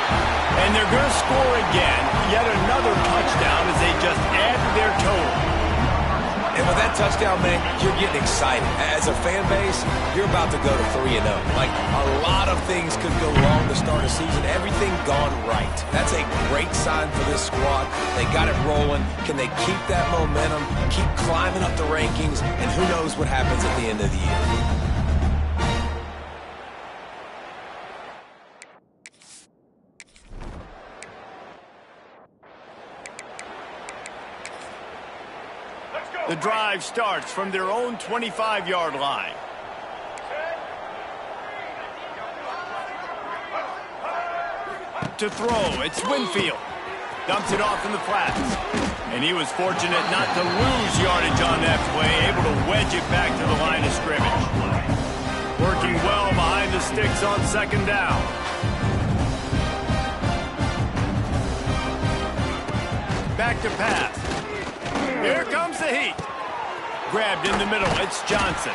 And they're going to score again. Yet another touchdown as they just add to their total.
And with that touchdown, man, you're getting excited. As a fan base, you're about to go to 3-0. Like, a lot of things could go wrong to start a season. Everything gone right. That's a great sign for this squad. They got it rolling. Can they keep that momentum, keep climbing up the rankings, and who knows what happens at the end of the year.
The drive starts from their own 25-yard line. To throw, it's Winfield. Dumps it off in the flats. And he was fortunate not to lose yardage on that play, able to wedge it back to the line of scrimmage. Working well behind the sticks on 2nd down. Back to pass. Here comes the heat. Grabbed in the middle, it's Johnson.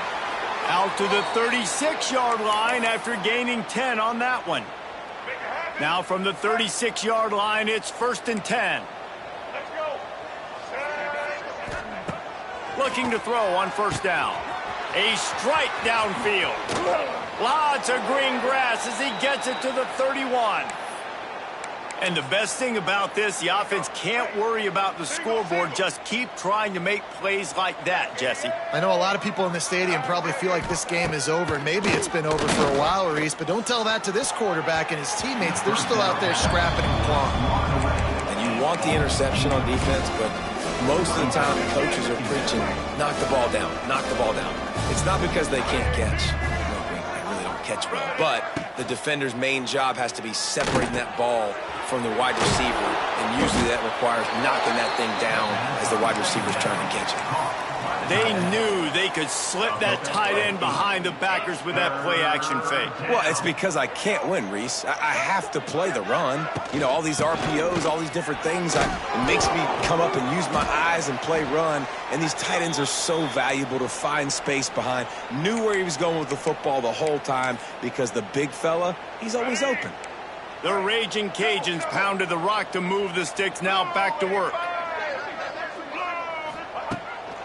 Out to the 36-yard line after gaining 10 on that one. Now from the 36-yard line, it's 1st and 10. Let's go. Looking to throw on 1st down. A strike downfield. Lots of green grass as he gets it to the 31. And the best thing about this, the offense can't worry about the scoreboard. Just keep trying to make plays like that, Jesse.
I know a lot of people in the stadium probably feel like this game is over, and maybe it's been over for a while, Reese, but don't tell that to this quarterback and his teammates. They're still out there scrapping and clawing.
And you want the interception on defense, but most of the time the coaches are preaching, knock the ball down, knock the ball down. It's not because they can't catch. No, they really don't catch well. But the defender's main job has to be separating that ball from the wide receiver, and usually that requires knocking that thing down as the wide receiver's trying to catch it.
They knew they could slip that tight end behind the backers with that play-action fake.
Well, it's because I can't win, Reese. I have to play the run. You know, all these RPOs, all these different things, it makes me come up and use my eyes and play run. And these tight ends are so valuable to find space behind. Knew where he was going with the football the whole time because the big fella, he's always open.
The Raging Cajuns pounded the rock to move the sticks, now back to work.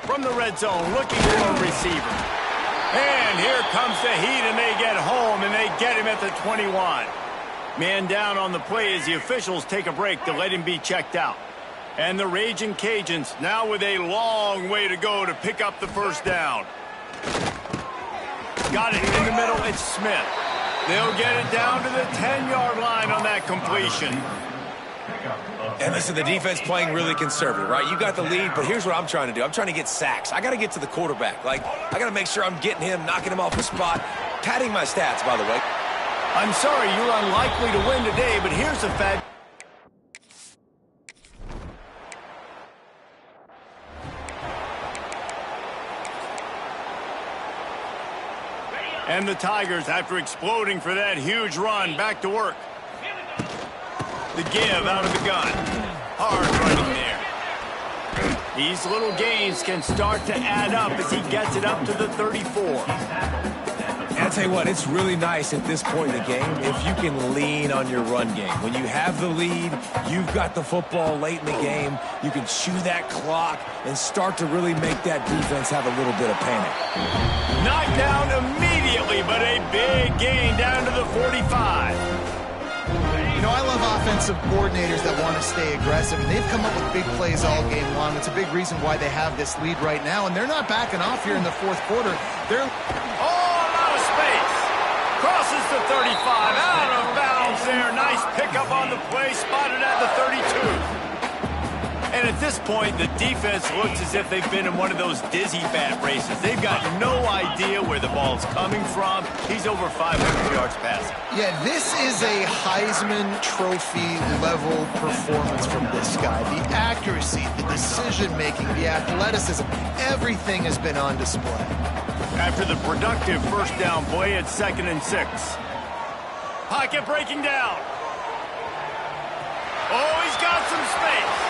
From the red zone, looking for a receiver. And here comes the heat, and they get home, and they get him at the 21. Man down on the play as the officials take a break to let him be checked out. And the Raging Cajuns now with a long way to go to pick up the first down. Got it in the middle, it's Smith. They'll get it down to the 10-yard line on that completion.
And listen, the defense playing really conservative, right? You got the lead, but here's what I'm trying to do. I'm trying to get sacks. I got to get to the quarterback. Like, I got to make sure I'm getting him, knocking him off the spot. Padding my stats, by the way.
I'm sorry, you're unlikely to win today, but here's the fact. And the Tigers, after exploding for that huge run, back to work. The give out of the gun. Hard running there. These little gains can start to add up as he gets it up to the 34.
And I'll tell you what, it's really nice at this point in the game if you can lean on your run game. When you have the lead, you've got the football late in the game, you can chew that clock and start to really make that defense have a little bit of panic.
Knocked down immediately, but a big gain down to the 45.
You know, I love offensive coordinators that want to stay aggressive, and they've come up with big plays all game long. It's a big reason why they have this lead right now, and they're not backing off here in the fourth quarter. They're...
Oh, a lot of space. Crosses the 35, out of bounds there. Nice pickup on the play, spotted at the 32. And at this point, the defense looks as if they've been in one of those dizzy bat races. They've got no idea where the ball's coming from. He's over 500 yards passing.
Yeah, this is a Heisman Trophy level performance from this guy. The accuracy, the decision-making, the athleticism, everything has been on display.
After the productive first down play, it's 2nd and 6. Pocket breaking down. Oh, he's got some space.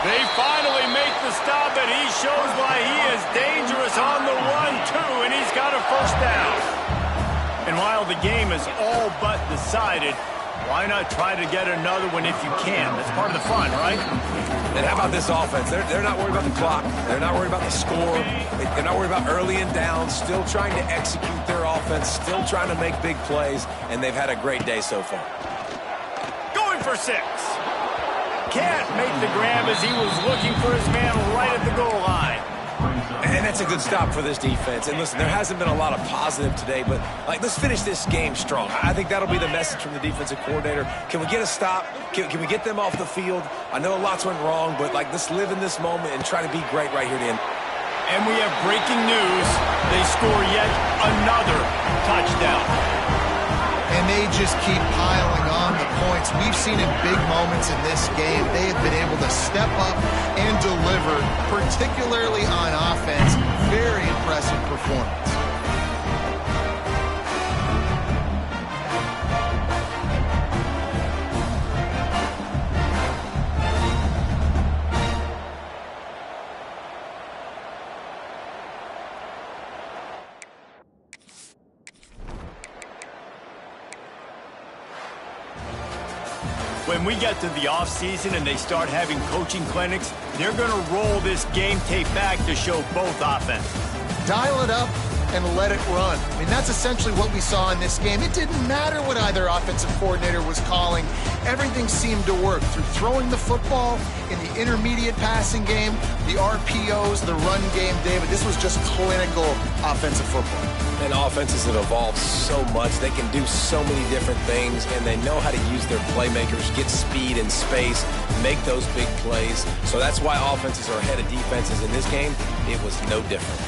They finally make the stop, and he shows why he is dangerous on the run, too, and he's got a first down. And while the game is all but decided, why not try to get another one if you can? That's part of the fun, right?
And how about this offense? They're not worried about the clock. They're not worried about the score. They're not worried about early and down. Still trying to execute their offense. Still trying to make big plays, and they've had a great day so far.
Going for 6. Can't make the grab as he was looking for his man right at the goal line.
And that's a good stop for this defense. And listen, there hasn't been a lot of positive today, but let's finish this game strong. I think that'll be the message from the defensive coordinator. Can we get a stop? Can we get them off the field? I know lots went wrong, but let's live in this moment and try to be great right here at the end.
And we have breaking news. They score yet another touchdown.
And they just keep piling on the points. We've seen in big moments in this game, they have been able to step up and deliver, particularly on offense. Very impressive performance.
When we get to the offseason and they start having coaching clinics, they're going to roll this game tape back to show both offenses.
Dial it up and let it run. I mean, that's essentially what we saw in this game. It didn't matter what either offensive coordinator was calling. Everything seemed to work through throwing the football in the intermediate passing game, the RPOs, the run game. David, this was just clinical offensive football.
And offenses have evolved so much. They can do so many different things, and they know how to use their playmakers, get speed and space, make those big plays. So that's why offenses are ahead of defenses in this game. It was no different.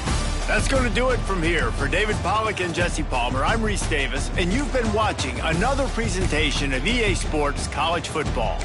That's going to do it from here. For David Pollack and Jesse Palmer, I'm Reese Davis, and you've been watching another presentation of EA Sports College Football.